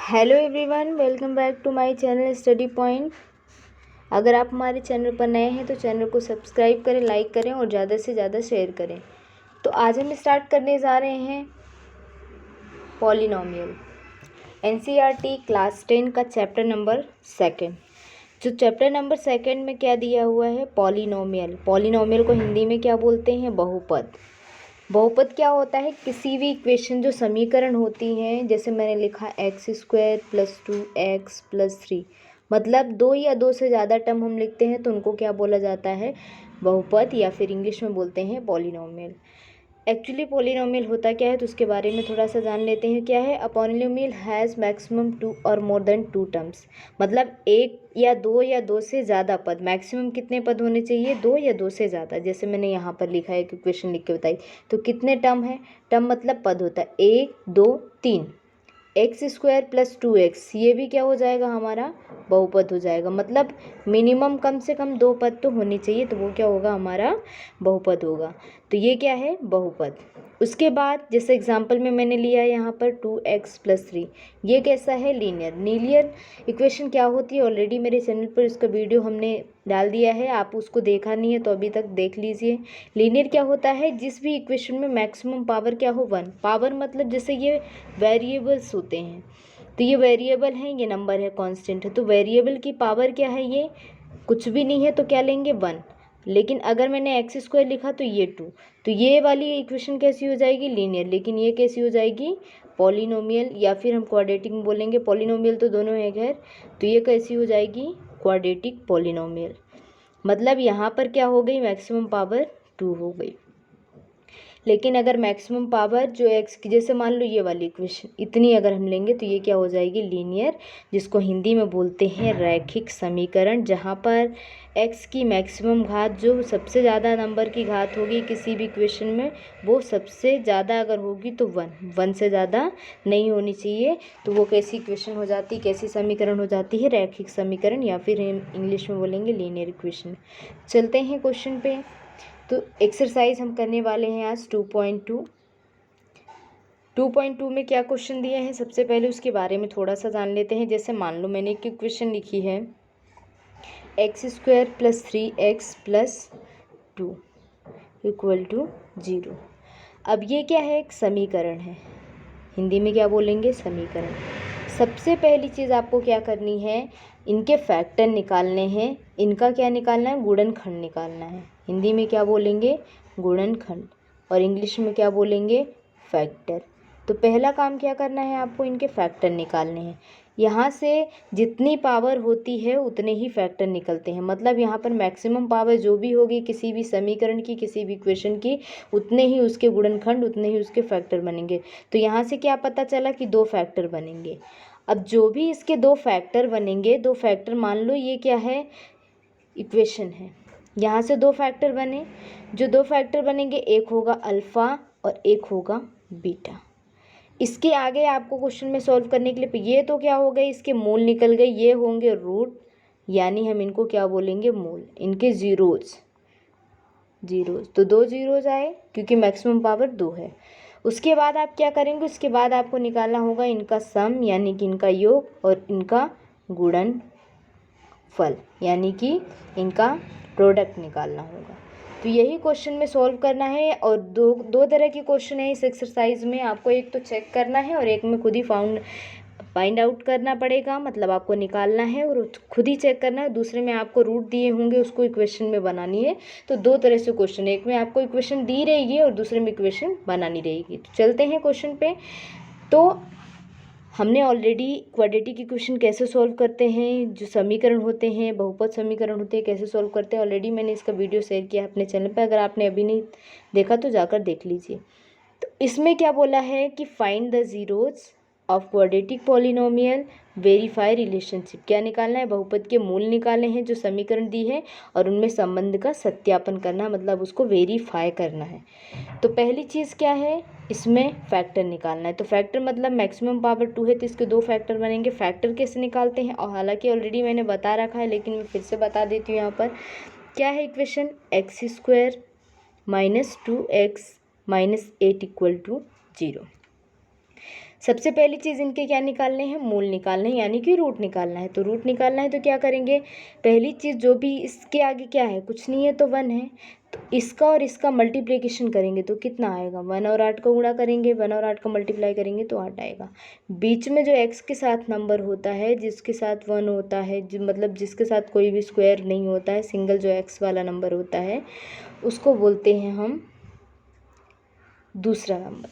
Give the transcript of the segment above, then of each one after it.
Hello everyone, welcome back to my channel Study Point. अगर आप हमारे चैनल पर नए हैं तो चैनल को सब्सक्राइब करें, लाइक करें और ज़्यादा से ज़्यादा शेयर करें। तो आज हम स्टार्ट करने जा रहे हैं पॉलिनोमियल, एनसीईआरटी क्लास 10 का चैप्टर नंबर 2। जो चैप्टर नंबर 2 में क्या दिया हुआ है, पॉलिनोमियल। पॉलिनोमियल को हिंदी में क्या बोलते हैं, बहुपद। बहुपद क्या होता है, किसी भी इक्वेशन जो समीकरण होती हैं, जैसे मैंने लिखा x² + 2x + 3, मतलब दो या दो से ज़्यादा टर्म हम लिखते हैं तो उनको क्या बोला जाता है, बहुपद, या फिर इंग्लिश में बोलते हैं पॉलिनोमियल। एक्चुअली पॉलिनोमियल होता क्या है तो उसके बारे में थोड़ा सा जान लेते हैं। क्या है, अ पॉलिनोमियल हैज़ मैक्सिमम 2 और मोर देन 2 टर्म्स, मतलब एक या दो से ज़्यादा पद। मैक्सिमम कितने पद होने चाहिए, 2 या 2 से ज़्यादा। जैसे मैंने यहाँ पर लिखा है कि क्वेश्चन लिख के बताई, तो कितने टर्म है, टर्म मतलब पद होता है 1 2 3। x² + 2x, ये भी क्या हो जाएगा, हमारा बहुपद हो जाएगा। मतलब मिनिमम कम से कम 2 पद तो होनी चाहिए, तो वो क्या होगा, हमारा बहुपद होगा। तो ये क्या है, बहुपद। उसके बाद जैसे एग्जांपल में मैंने लिया है यहाँ पर 2x + 3, ये कैसा है, लीनियर। लीनियर इक्वेशन क्या होती है, ऑलरेडी मेरे चैनल पर इसका वीडियो हमने डाल दिया है, आप उसको देखा नहीं है तो अभी तक देख लीजिए। लीनियर क्या होता है, जिस भी इक्वेशन में मैक्सिमम पावर क्या हो, 1। पावर मतलब जैसे ये वेरिएबल्स होते हैं, तो ये वेरिएबल हैं, ये नंबर है, कांस्टेंट है, तो वेरिएबल की पावर क्या है, ये कुछ भी नहीं है तो क्या लेंगे, 1। लेकिन अगर मैंने x² लिखा तो ये 2, तो ये वाली इक्वेशन कैसी हो जाएगी, लीनियर। लेकिन ये कैसी हो जाएगी, पॉलिनोमियल, या फिर हम क्वाड्रेटिक बोलेंगे। पॉलिनोमियल तो दोनों है खैर, तो ये कैसी हो जाएगी, क्वाड्रेटिक पॉलिनोमियल। मतलब यहाँ पर क्या हो गई, मैक्सिमम पावर 2 हो गई। लेकिन अगर मैक्सिमम पावर जो x की, जैसे मान लो ये वाली इक्वेशन इतनी अगर हम लेंगे तो ये क्या हो जाएगी, लीनियर, जिसको हिंदी में बोलते हैं रैखिक समीकरण। जहाँ पर x की मैक्सिमम घात, जो सबसे ज़्यादा नंबर की घात होगी किसी भी इक्वेशन में, वो सबसे ज़्यादा अगर होगी तो 1 से ज़्यादा नहीं होनी चाहिए। तो वो कैसी इक्वेशन हो जाती, कैसी समीकरण हो जाती है, रैखिक समीकरण, या फिर इंग्लिश में बोलेंगे लीनियर इक्वेशन। चलते हैं क्वेश्चन पे। तो एक्सरसाइज हम करने वाले हैं आज 2.2। 2.2 में क्या क्वेश्चन दिए हैं, सबसे पहले उसके बारे में थोड़ा सा जान लेते हैं। जैसे मान लो मैंने एक इक्वेशन लिखी है, x² + 3x + 2 = 0। अब ये क्या है, एक समीकरण है, हिंदी में क्या बोलेंगे, समीकरण। सबसे पहली चीज़ आपको क्या करनी है, इनके फैक्टर निकालने हैं। इनका क्या निकालना है, गुणनखंड निकालना है। हिंदी में क्या बोलेंगे, गुणनखंड, और इंग्लिश में क्या बोलेंगे, फैक्टर। तो पहला काम क्या करना है आपको, इनके फैक्टर निकालने हैं। यहाँ से जितनी पावर होती है उतने ही फैक्टर निकलते हैं। मतलब यहाँ पर मैक्सिमम पावर जो भी होगी किसी भी समीकरण की, किसी भी इक्वेशन की, उतने ही उसके गुणनखंड, उतने ही उसके फैक्टर बनेंगे। तो यहाँ से क्या पता चला कि 2 फैक्टर बनेंगे। अब जो भी इसके 2 फैक्टर बनेंगे, 2 फैक्टर मान लो ये क्या है, इक्वेशन है, यहाँ से 2 फैक्टर बने। जो 2 फैक्टर बनेंगे, एक होगा अल्फ़ा और एक होगा बीटा। इसके आगे आपको क्वेश्चन में सॉल्व करने के लिए, ये तो क्या हो गए, इसके मूल निकल गए, ये होंगे रूट, यानी हम इनको क्या बोलेंगे, मूल। इनके जीरोज, तो 2 जीरोज आए क्योंकि मैक्सिमम पावर 2 है। उसके बाद आप क्या करेंगे, उसके बाद आपको निकालना होगा इनका सम, यानी कि इनका योग, और इनका गुणनफल, यानी कि इनका प्रोडक्ट निकालना होगा। तो यही क्वेश्चन में सॉल्व करना है। और दो तरह के क्वेश्चन है इस एक्सरसाइज में, आपको एक तो चेक करना है और एक में खुद ही फाइंड आउट करना पड़ेगा। मतलब आपको निकालना है और खुद ही चेक करना है। दूसरे में आपको रूट दिए होंगे, उसको इक्वेशन में बनानी है। तो 2 तरह से क्वेश्चन, एक में आपको इक्वेशन दी रहेगी और दूसरे में इक्वेशन बनानी रहेगी। तो चलते हैं क्वेश्चन पे। तो हमने ऑलरेडी क्वाड्रेटिक इक्वेशन कैसे सॉल्व करते हैं, जो समीकरण होते हैं, बहुपद समीकरण होते हैं, कैसे सॉल्व करते हैं, ऑलरेडी मैंने इसका वीडियो शेयर किया अपने चैनल पे। अगर आपने अभी नहीं देखा तो जाकर देख लीजिए। तो इसमें क्या बोला है कि find the zeros of quadratic polynomial, verify relationship. क्या निकालना है, बहुपद के मूल निकालने हैं जो समीकरण दी है, और उनमें संबंध का सत्यापन करना, मतलब उसको वेरीफाई करना है। तो पहली चीज़ क्या है, इसमें फैक्टर निकालना है। तो फैक्टर मतलब मैक्सिमम पावर 2 है तो इसके 2 फैक्टर बनेंगे। फैक्टर कैसे निकालते हैं, और हालांकि ऑलरेडी मैंने बता रखा है, लेकिन मैं फिर से बता देती हूँ। यहाँ पर क्या है इक्वेशन, x² - 2x - 8 = 0। सबसे पहली चीज़ इनके क्या निकालने हैं, मूल निकालने हैं, यानी कि रूट निकालना है। तो रूट निकालना है तो क्या करेंगे, पहली चीज़ जो भी इसके आगे क्या है, कुछ नहीं है तो 1 है, तो इसका और इसका मल्टीप्लिकेशन करेंगे तो कितना आएगा, 1 और 8 को गुणा करेंगे, 1 और 8 को मल्टीप्लाई करेंगे तो 8 आएगा। बीच में जो x के साथ नंबर होता है, जिसके साथ 1 होता है, मतलब जिसके साथ कोई भी स्क्वायर नहीं होता है, सिंगल जो x वाला नंबर होता है उसको बोलते हैं हम दूसरा नंबर।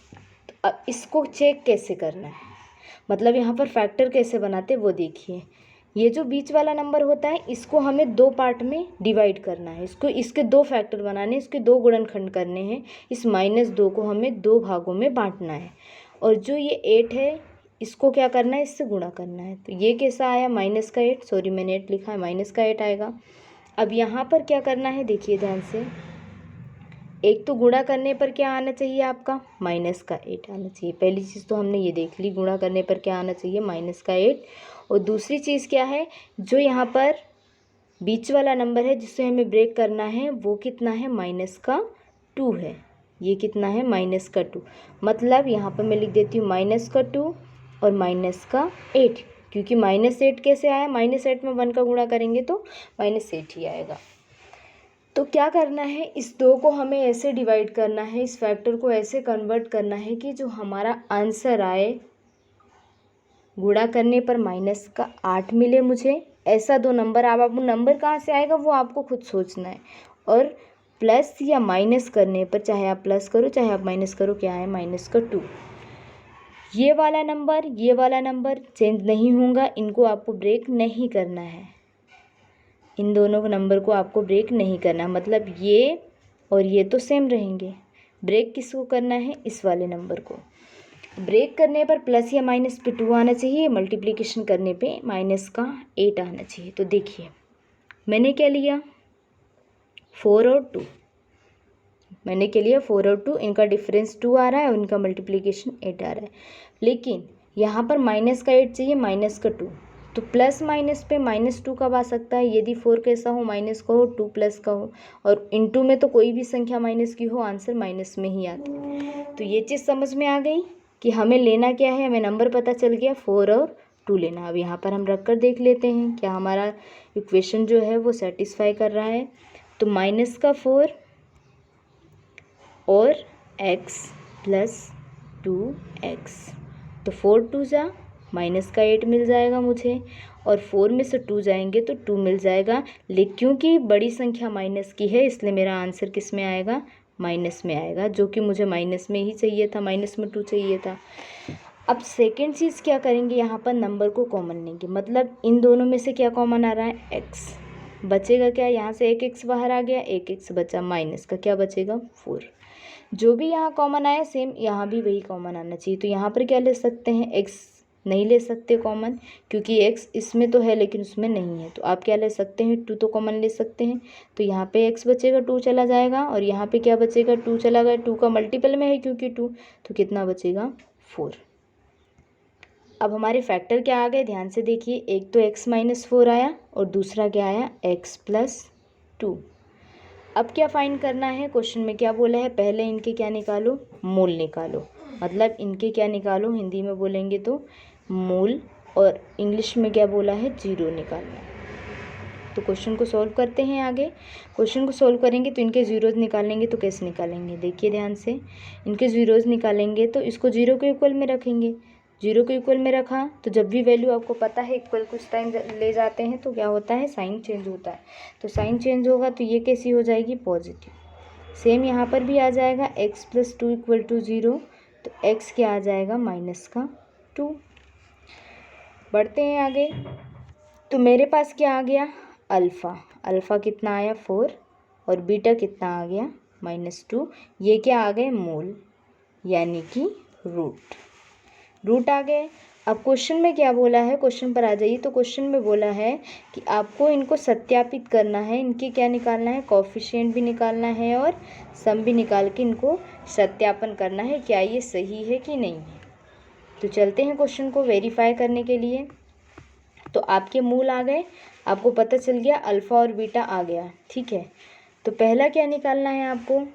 तो अब इसको चेक कैसे करना है, मतलब यहाँ पर फैक्टर कैसे बनाते हैं वो देखिए। ये जो बीच वाला नंबर होता है इसको हमें 2 पार्ट में डिवाइड करना है, इसके 2 फैक्टर बनाने, इसके 2 गुणनखंड करने हैं। इस -2 को हमें 2 भागों में बांटना है, और जो ये 8 है इसको क्या करना है, इससे गुणा करना है। तो ये कैसा आया, -8, सॉरी मैंने 8 लिखा है, -8 आएगा। अब यहाँ पर क्या करना है, देखिए ध्यान से, एक तो गुणा करने पर क्या आना चाहिए आपका, -8 आना चाहिए। पहली चीज़ तो हमने ये देख ली, गुणा करने पर क्या आना चाहिए, -8। और दूसरी चीज़ क्या है, जो यहाँ पर बीच वाला नंबर है जिससे हमें ब्रेक करना है वो कितना है, -2 है। ये कितना है, -2। मतलब यहाँ पर मैं लिख देती हूँ -2 और -8, क्योंकि -8 कैसे आया, -8 में 1 का गुणा करेंगे तो -8 ही आएगा। तो क्या करना है, इस 2 को हमें ऐसे डिवाइड करना है, इस फैक्टर को ऐसे कन्वर्ट करना है कि जो हमारा आंसर आए गुणा करने पर -8 मिले मुझे। ऐसा 2 नंबर, अब आप नंबर कहाँ से आएगा वो आपको खुद सोचना है। और प्लस या माइनस करने पर, चाहे आप प्लस करो चाहे आप माइनस करो, क्या है, -2। ये वाला नंबर चेंज नहीं होगा, इनको आपको ब्रेक नहीं करना है, इन दोनों नंबर को आपको ब्रेक नहीं करना, मतलब ये और ये तो सेम रहेंगे। ब्रेक किसको करना है, इस वाले नंबर को। ब्रेक करने पर प्लस या माइनस पे 2 आना चाहिए, मल्टीप्लिकेशन करने पे -8 आना चाहिए। तो देखिए मैंने क्या लिया, 4 और 2, मैंने क्या लिया, 4 और 2, इनका डिफरेंस 2 आ रहा है और इनका मल्टीप्लिकेशन 8 आ रहा है। लेकिन यहाँ पर -8 चाहिए, -2, तो प्लस माइनस पे -2 कब आ सकता है, यदि 4 कैसा हो, माइनस का हो, 2 प्लस का हो, और इनटू में तो कोई भी संख्या माइनस की हो, आंसर माइनस में ही आता है। तो ये चीज़ समझ में आ गई कि हमें लेना क्या है, हमें नंबर पता चल गया, 4 और 2 लेना। अब यहाँ पर हम रख कर देख लेते हैं क्या हमारा इक्वेशन जो है वो सेटिस्फाई कर रहा है। तो -4 और x + 2x, तो 4 2 जा -8 मिल जाएगा मुझे, और 4 में से 2 जाएंगे तो 2 मिल जाएगा। लेकिन क्योंकि बड़ी संख्या माइनस की है इसलिए मेरा आंसर किस में आएगा, माइनस में आएगा, जो कि मुझे माइनस में ही चाहिए था, -2 चाहिए था। अब सेकेंड चीज़ क्या करेंगे, यहाँ पर नंबर को कॉमन लेंगे, मतलब इन दोनों में से क्या कॉमन आ रहा है, x बचेगा, क्या यहाँ से एक x बाहर आ गया, एक x बचा, माइनस का क्या बचेगा, 4। जो भी यहाँ कॉमन आया सेम यहाँ भी वही कॉमन आना चाहिए। तो यहाँ पर क्या ले सकते हैं, x नहीं ले सकते कॉमन, क्योंकि x इसमें तो है लेकिन उसमें नहीं है। तो आप क्या ले सकते हैं, 2 तो कॉमन ले सकते हैं। तो यहाँ पे x बचेगा, 2 चला जाएगा, और यहाँ पे क्या बचेगा, 2 चला गया, 2 का मल्टीपल में है क्योंकि 2, तो कितना बचेगा, 4। अब हमारे फैक्टर क्या आ गए, ध्यान से देखिए, एक तो x - 4 आया और दूसरा क्या आया, x + 2। अब क्या फाइंड करना है, क्वेश्चन में क्या बोला है, पहले इनके क्या निकालो, मूल निकालो, मतलब इनके क्या निकालो, हिंदी में बोलेंगे तो मूल, और इंग्लिश में क्या बोला है, 0 निकालना है। तो क्वेश्चन को सॉल्व करते हैं आगे। क्वेश्चन को सॉल्व करेंगे तो इनके ज़ीरोज़ निकालेंगे, तो कैसे निकालेंगे, देखिए ध्यान से, इनके ज़ीरोज़ निकालेंगे तो इसको 0 के इक्वल में रखेंगे। 0 के इक्वल में रखा तो जब भी वैल्यू आपको पता है इक्वल कुछ टाइम ले जाते हैं तो क्या होता है, साइन चेंज होता है। तो साइन चेंज होगा तो ये कैसी हो जाएगी, पॉजिटिव। सेम यहाँ पर भी आ जाएगा, x + 2 = 0, तो x क्या आ जाएगा, -2। बढ़ते हैं आगे, तो मेरे पास क्या आ गया, अल्फ़ा कितना आया, 4, और बीटा कितना आ गया, -2। ये क्या आ गए, मूल, यानी कि रूट आ गए। अब क्वेश्चन में क्या बोला है, क्वेश्चन पर आ जाइए। तो क्वेश्चन में बोला है कि आपको इनको सत्यापित करना है, इनके क्या निकालना है, कोएफिशिएंट भी निकालना है और सम भी निकाल के इनको सत्यापन करना है क्या ये सही है कि नहीं है। तो चलते हैं क्वेश्चन को वेरीफाई करने के लिए। तो आपके मूल आ गए, आपको पता चल गया अल्फ़ा और बीटा आ गया, ठीक है। तो पहला क्या निकालना है, आपको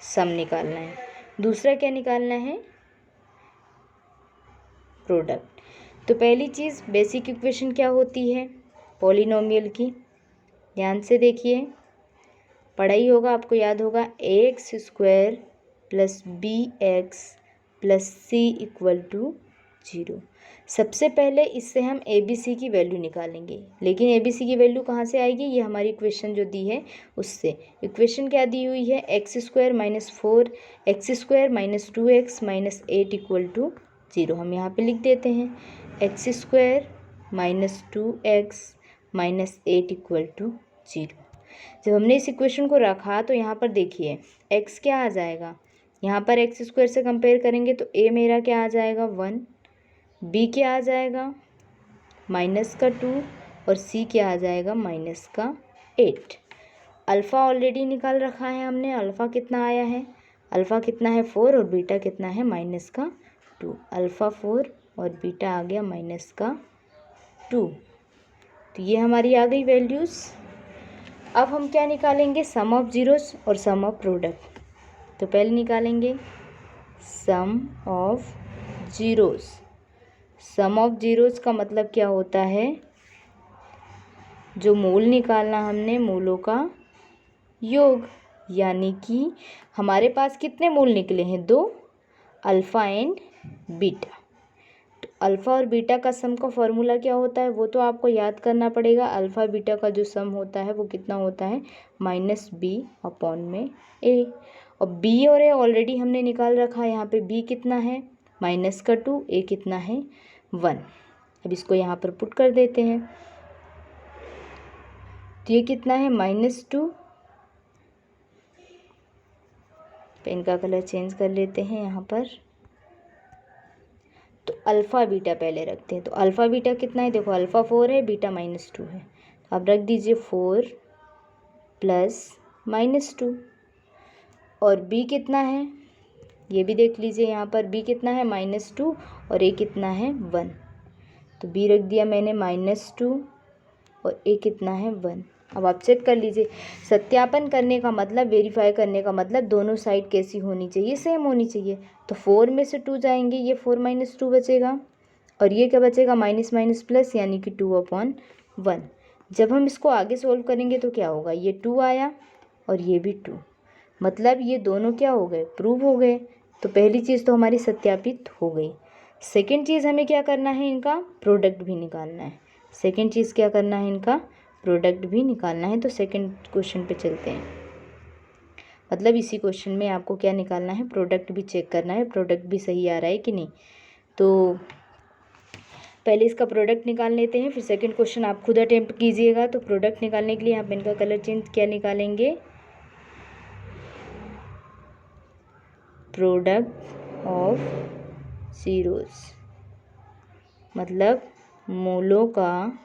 सम निकालना है। दूसरा क्या निकालना है, प्रोडक्ट। तो पहली चीज़ बेसिक इक्वेशन क्या होती है पॉलिनोमियल की, ध्यान से देखिए, पढ़ाई होगा आपको याद होगा, ax² plus bx plus c equal to 0। सबसे पहले इससे हम ABC की वैल्यू निकालेंगे, लेकिन ABC की वैल्यू कहाँ से आएगी, ये हमारी इक्वेशन जो दी है उससे। इक्वेशन क्या दी हुई है, x² minus 4 x² minus 2x minus 8 equal to 0। हम यहाँ पे लिख देते हैं x² minus 2x minus 8 equal to 0। जब हमने इस इक्वेशन को रखा तो यहाँ पर देखिए x क्या आ जाएगा, यहाँ पर x² से कंपेयर करेंगे तो a मेरा क्या आ जाएगा 1, b क्या आ जाएगा -2 और c क्या आ जाएगा -8। अल्फ़ा ऑलरेडी निकाल रखा है हमने, अल्फ़ा कितना आया है, अल्फ़ा कितना है 4 और बीटा कितना है -2। अल्फ़ा 4 और बीटा आ गया -2। तो ये हमारी आ गई वैल्यूज़। अब हम क्या निकालेंगे, सम ऑफ जीरोस और सम ऑफ प्रोडक्ट। तो पहले निकालेंगे sum of zeros. Sum of zeros का मतलब क्या होता है, जो मूल निकालना हमने, मूलों का योग, यानी कि हमारे पास कितने मूल निकले हैं, 2, अल्फ़ा एंड बीटा। तो अल्फ़ा और बीटा का सम का फॉर्मूला क्या होता है वो तो आपको याद करना पड़ेगा। अल्फ़ा बीटा का जो सम होता है वो कितना होता है -b/a। और b और a ऑलरेडी हमने निकाल रखा है, यहाँ पे b कितना है -2, a कितना है 1। अब इसको यहाँ पर पुट कर देते हैं, तो ये कितना है -2, पेन का कलर चेंज कर लेते हैं यहाँ पर। तो अल्फ़ा बीटा पहले रखते हैं, तो अल्फ़ा बीटा कितना है, देखो अल्फ़ा 4 है, बीटा -2 है, तो आप रख दीजिए 4 प्लस -2। और b कितना है ये भी देख लीजिए, यहाँ पर b कितना है -2 और a कितना है 1। तो b रख दिया मैंने -2 और a कितना है 1। अब आप चेक कर लीजिए, सत्यापन करने का मतलब, वेरीफाई करने का मतलब दोनों साइड कैसी होनी चाहिए, सेम होनी चाहिए। तो 4 में से 2 जाएंगे, ये 4 - 2 बचेगा और ये क्या बचेगा माइनस माइनस प्लस, यानी कि 2/1। जब हम इसको आगे सोल्व करेंगे तो क्या होगा, ये 2 आया और ये भी 2, मतलब ये दोनों क्या हो गए, प्रूव हो गए। तो पहली चीज़ तो हमारी सत्यापित हो गई। सेकेंड चीज़ हमें क्या करना है, इनका प्रोडक्ट भी निकालना है। सेकेंड चीज़ क्या करना है, इनका प्रोडक्ट भी निकालना है। तो सेकेंड क्वेश्चन पे चलते हैं, मतलब इसी क्वेश्चन में आपको क्या निकालना है, प्रोडक्ट भी चेक करना है, प्रोडक्ट भी सही आ रहा है कि नहीं। तो पहले इसका प्रोडक्ट निकाल लेते हैं, फिर सेकेंड क्वेश्चन आप खुद अटेम्प्ट कीजिएगा। तो प्रोडक्ट निकालने के लिए यहाँ पेन का कलर चेंज, क्या निकालेंगे, प्रोडक्ट ऑफ जीरोस, मतलब मूलों का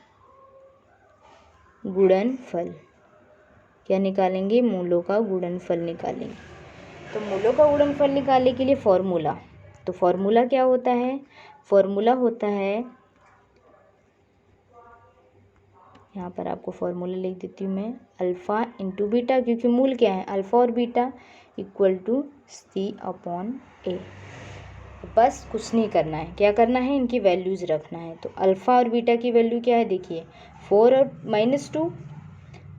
गुणनफल। क्या निकालेंगे, मूलों का गुणनफल निकालेंगे। तो मूलों का गुणनफल निकालने के लिए फॉर्मूला, तो फॉर्मूला क्या होता है, फॉर्मूला होता है, यहाँ पर आपको फॉर्मूला लिख देती हूँ मैं, अल्फ़ा इंटू बीटा, क्योंकि मूल क्या है अल्फ़ा और बीटा इक्वल टू c/a। बस कुछ नहीं करना है, क्या करना है, इनकी वैल्यूज़ रखना है। तो अल्फ़ा और बीटा की वैल्यू क्या है, देखिए 4 और -2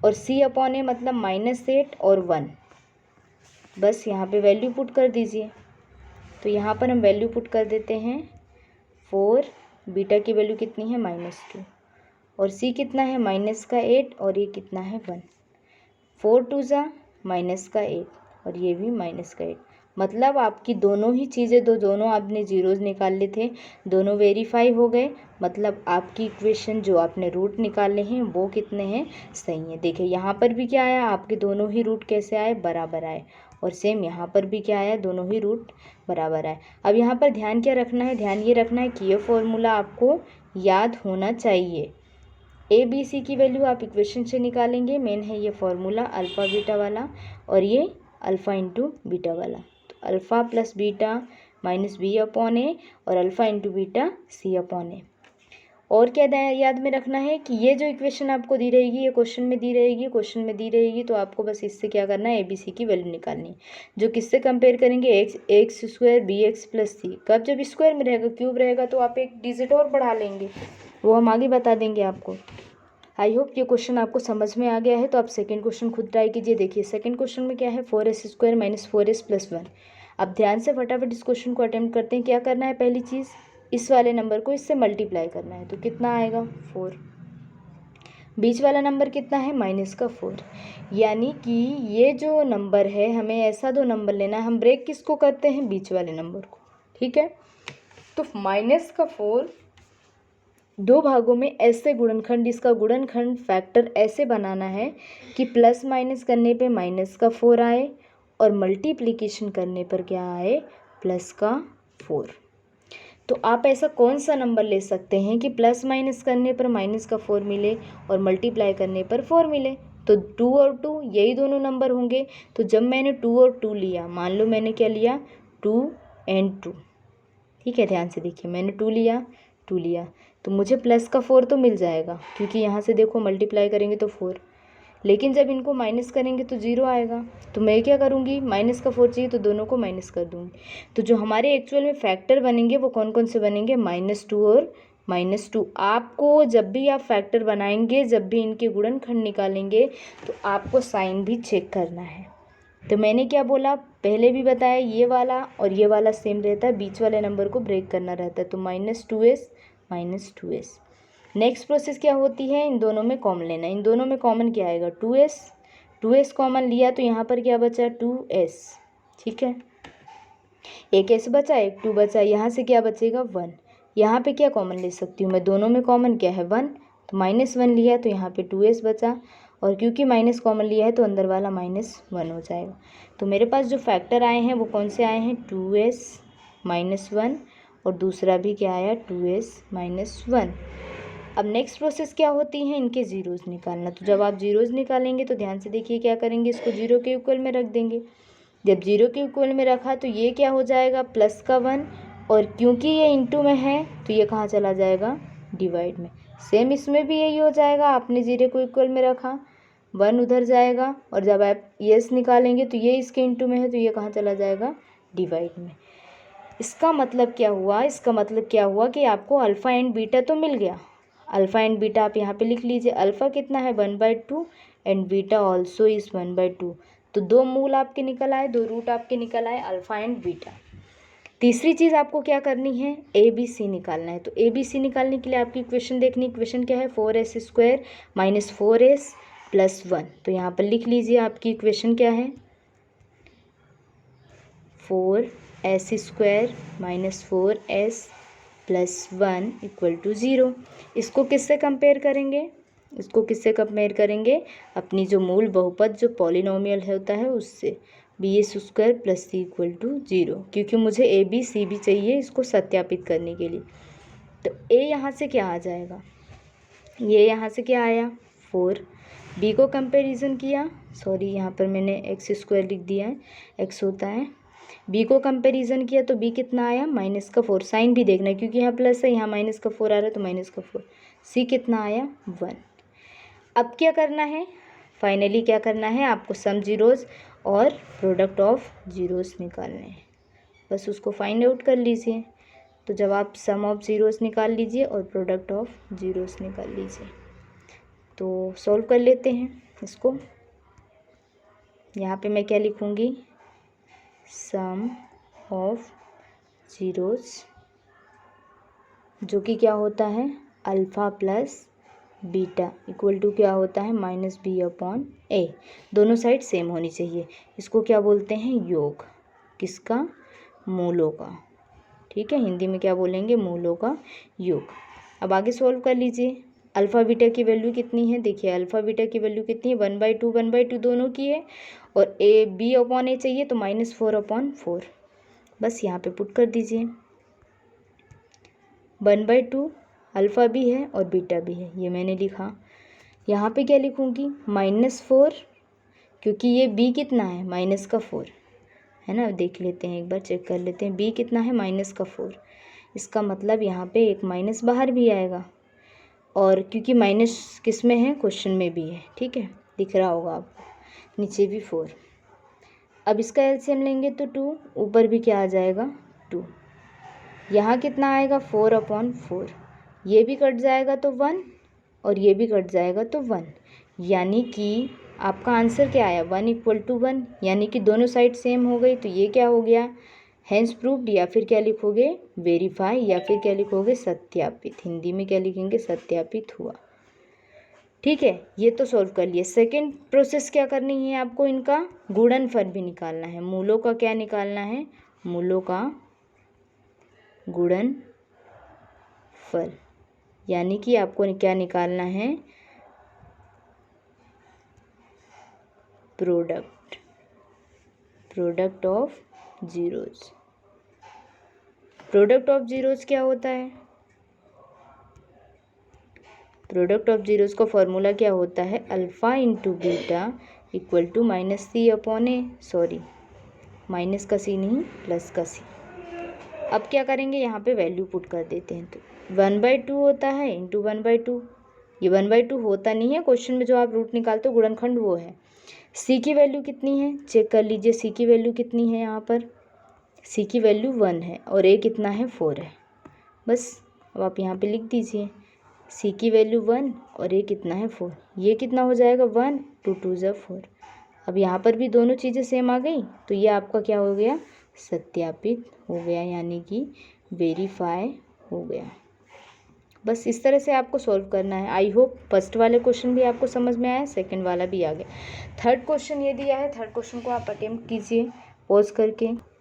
और c/a मतलब -8 और 1। बस यहाँ पे वैल्यू पुट कर दीजिए। तो यहाँ पर हम वैल्यू पुट कर देते हैं, 4, बीटा की वैल्यू कितनी है -2 और c कितना है -8 और ये कितना है 1। 4 2 ज़ा -8 और ये भी -8, मतलब आपकी दोनों ही चीज़ें, दोनों आपने जीरोज़ निकाल लिए थे, दोनों वेरीफाई हो गए। मतलब आपकी इक्वेशन जो आपने रूट निकाले हैं वो कितने हैं, सही हैं। देखिए यहाँ पर भी क्या आया, आपके दोनों ही रूट कैसे आए, बराबर आए, और सेम यहाँ पर भी क्या आया, दोनों ही रूट बराबर आए। अब यहाँ पर ध्यान क्या रखना है, ध्यान ये रखना है कि ये फॉर्मूला आपको याद होना चाहिए। ABC की वैल्यू आप इक्वेशन से निकालेंगे, मेन है ये फॉर्मूला अल्फ़ा बीटा वाला, और ये अल्फ़ा इंटू बीटा वाला। तो अल्फ़ा प्लस बीटा -b/a और अल्फ़ा इंटू बीटा c/a। और क्या याद में रखना है कि ये जो इक्वेशन आपको दी रहेगी, ये क्वेश्चन में दी रहेगी, तो आपको बस इससे क्या करना है, ABC की वैल्यू निकालनी है। जो किससे कंपेयर करेंगे, x square BX plus C। कब, जब स्क्वायर में रहेगा, क्यूब रहेगा तो आप एक डिजिट और बढ़ा लेंगे, वो हम आगे बता देंगे आपको। आई होप ये क्वेश्चन आपको समझ में आ गया है। तो आप सेकंड क्वेश्चन खुद ट्राई कीजिए। देखिए सेकंड क्वेश्चन में क्या है, 4s square minus 4s plus 1। अब ध्यान से फटाफट इस क्वेश्चन को अटेम्प्ट करते हैं। क्या करना है, पहली चीज़ इस वाले नंबर को इससे मल्टीप्लाई करना है, तो कितना आएगा 4। बीच वाला नंबर कितना है, -4। यानी कि ये जो नंबर है, हमें ऐसा दो नंबर लेना है, हम ब्रेक किसको करते हैं, बीच वाले नंबर को, ठीक है। तो -4 दो भागों में ऐसे गुणनखंड, इसका गुणनखंड फैक्टर ऐसे बनाना है कि प्लस माइनस करने पे -4 आए और मल्टीप्लिकेशन करने पर क्या आए, +4। तो आप ऐसा कौन सा नंबर ले सकते हैं कि प्लस माइनस करने पर -4 मिले और मल्टीप्लाई करने पर 4 मिले। तो 2 और 2 यही दोनों नंबर होंगे। तो जब मैंने 2 और 2 लिया, मान लो मैंने क्या लिया, 2 और 2, ठीक है, ध्यान से देखिए, मैंने 2 लिया तो मुझे +4 तो मिल जाएगा, क्योंकि यहाँ से देखो मल्टीप्लाई करेंगे तो 4। लेकिन जब इनको माइनस करेंगे तो 0 आएगा। तो मैं क्या करूँगी, -4 चाहिए तो दोनों को माइनस कर दूँगी। तो जो हमारे एक्चुअल में फैक्टर बनेंगे वो कौन कौन से बनेंगे, -2 और -2। आपको जब भी आप फैक्टर बनाएंगे, जब भी इनके गुणनखंड निकालेंगे, तो आपको साइन भी चेक करना है। तो मैंने क्या बोला, पहले भी बताया, ये वाला और ये वाला सेम रहता है, बीच वाले नंबर को ब्रेक करना रहता है। तो -2s। नेक्स्ट प्रोसेस क्या होती है, इन दोनों में कॉमन लेना। इन दोनों में कॉमन क्या आएगा, 2s कॉमन लिया तो यहाँ पर क्या बचा, 2s, ठीक है। एक s बचा, एक 2 बचा, यहाँ से क्या बचेगा, 1। यहाँ पे क्या कॉमन ले सकती हूँ मैं, दोनों में कॉमन क्या है, 1, तो -1 लिया तो यहाँ पे 2s बचा, और क्योंकि माइनस कॉमन लिया है तो अंदर वाला -1 हो जाएगा। तो मेरे पास जो फैक्टर आए हैं वो कौन से आए हैं, 2s -1, और दूसरा भी क्या आया, 2s -1। अब नेक्स्ट प्रोसेस क्या होती है, इनके ज़ीरोज़ निकालना। तो जब आप ज़ीरोज़ निकालेंगे तो ध्यान से देखिए क्या करेंगे, इसको 0 के इक्वल में रख देंगे। जब 0 के इक्वल में रखा तो ये क्या हो जाएगा, +1, और क्योंकि ये इंटू में है तो ये कहाँ चला जाएगा, डिवाइड में। सेम इसमें भी यही हो जाएगा, आपने 0 को इक्वल में रखा, 1 उधर जाएगा, और जब आप यस निकालेंगे तो ये इसके इंटू में है तो ये कहाँ चला जाएगा, डिवाइड में। इसका मतलब क्या हुआ, कि आपको अल्फ़ा एंड बीटा तो मिल गया। अल्फ़ा एंड बीटा आप यहाँ पे लिख लीजिए। अल्फ़ा कितना है, 1/2, एंड बीटा ऑल्सो इज़ 1/2। तो 2 मूल आपके निकल आए, 2 रूट आपके निकल आए, अल्फ़ा एंड बीटा। तीसरी चीज़ आपको क्या करनी है, ABC निकालना है। तो ABC निकालने के लिए आपकी इक्वेशन देखनी, इक्वेशन क्या है, 4s square minus 4s plus 1। तो यहाँ पर लिख लीजिए आपकी इक्वेशन क्या है, 4s square minus 4s plus 1 equal to 0। इसको किससे कंपेयर करेंगे, अपनी जो मूल बहुपद जो पॉलिनोमियल होता है उससे, bs square plus c equal to 0, क्योंकि मुझे ABC भी चाहिए इसको सत्यापित करने के लिए। तो a यहाँ से क्या आ जाएगा, ये यहाँ से क्या आया, 4। b को कंपेरिजन किया, सॉरी यहाँ पर मैंने x स्क्वायर लिख दिया है, x होता है, b को कंपैरिजन किया तो b कितना आया, -4। साइन भी देखना है क्योंकि यहाँ प्लस है, यहाँ -4 आ रहा है तो -4। c कितना आया, 1। अब क्या करना है, फाइनली क्या करना है, आपको सम जीरोज़ और प्रोडक्ट ऑफ जीरोज़ निकालने हैं। बस उसको फाइंड आउट कर लीजिए। तो जब आप सम ऑफ जीरोज़ निकाल लीजिए और प्रोडक्ट ऑफ जीरोज़ निकाल लीजिए, तो सॉल्व कर लेते हैं इसको। यहाँ पे मैं क्या लिखूँगी, सम ऑफ जीरोज़, जो कि क्या होता है, alpha plus beta equal to क्या होता है, -b/a। दोनों साइड सेम होनी चाहिए। इसको क्या बोलते हैं, योग, किसका, मूलों का, ठीक है, हिंदी में क्या बोलेंगे, मूलों का योग। अब आगे सॉल्व कर लीजिए। अल्फ़ा बीटा की वैल्यू कितनी है, देखिए अल्फ़ा बीटा की वैल्यू कितनी है, 1/2 दोनों की है, और b/a चाहिए तो -4/4। बस यहाँ पे पुट कर दीजिए, 1/2 अल्फ़ा भी है और बीटा भी है, ये मैंने लिखा। यहाँ पे क्या लिखूँगी, -4, क्योंकि ये b कितना है, -4 है ना। देख लेते हैं, एक बार चेक कर लेते हैं, b कितना है, -4। इसका मतलब यहाँ पे एक माइनस बाहर भी आएगा, और क्योंकि माइनस किस में है, क्वेश्चन में भी है, ठीक है, दिख रहा होगा आपको, नीचे भी 4। अब इसका एलसीएम लेंगे तो 2, ऊपर भी क्या आ जाएगा 2, यहाँ कितना आएगा 4/4, ये भी कट जाएगा तो 1 और ये भी कट जाएगा तो 1, यानी कि आपका आंसर क्या आया 1 = 1, यानी कि दोनों साइड सेम हो गई। तो ये क्या हो गया, हैंस प्रूव्ड, या फिर क्या लिखोगे वेरीफाई, या फिर क्या लिखोगे सत्यापित, हिंदी में क्या लिखेंगे सत्यापित हुआ। ठीक है, ये तो सॉल्व कर लिए। सेकंड प्रोसेस क्या करनी है आपको, इनका गुणनफल भी निकालना है। मूलों का क्या निकालना है, मूलों का गुणनफल, यानी कि आपको क्या निकालना है, product of zeros. Product of zeros क्या होता है, प्रोडक्ट ऑफ जीरोज का फॉर्मूला क्या होता है, alpha into beta equal to -c/a, sorry minus का सी नहीं प्लस का सी। अब क्या करेंगे, यहाँ पे वैल्यू पुट कर देते हैं। तो 1/2 होता है इंटू 1/2, ये 1/2 होता नहीं है क्वेश्चन में, जो आप रूट निकालते हो गुणनखंड वो है। सी की वैल्यू कितनी है, चेक कर लीजिए, सी की वैल्यू कितनी है, यहाँ पर सी की वैल्यू 1 है और ए कितना है 4 है, बस अब आप यहाँ पे लिख दीजिए सी की वैल्यू 1 और ए कितना है 4, ये कितना हो जाएगा 1, 2 2 = 4। अब यहाँ पर भी दोनों चीज़ें सेम आ गई, तो ये आपका क्या हो गया, सत्यापित हो गया, यानी कि वेरीफाई हो गया। बस इस तरह से आपको सॉल्व करना है। आई होप फर्स्ट वाले क्वेश्चन भी आपको समझ में आया, सेकंड वाला भी आ गया। थर्ड क्वेश्चन ये दिया है, थर्ड क्वेश्चन को आप अटेम्प्ट कीजिए पॉज करके।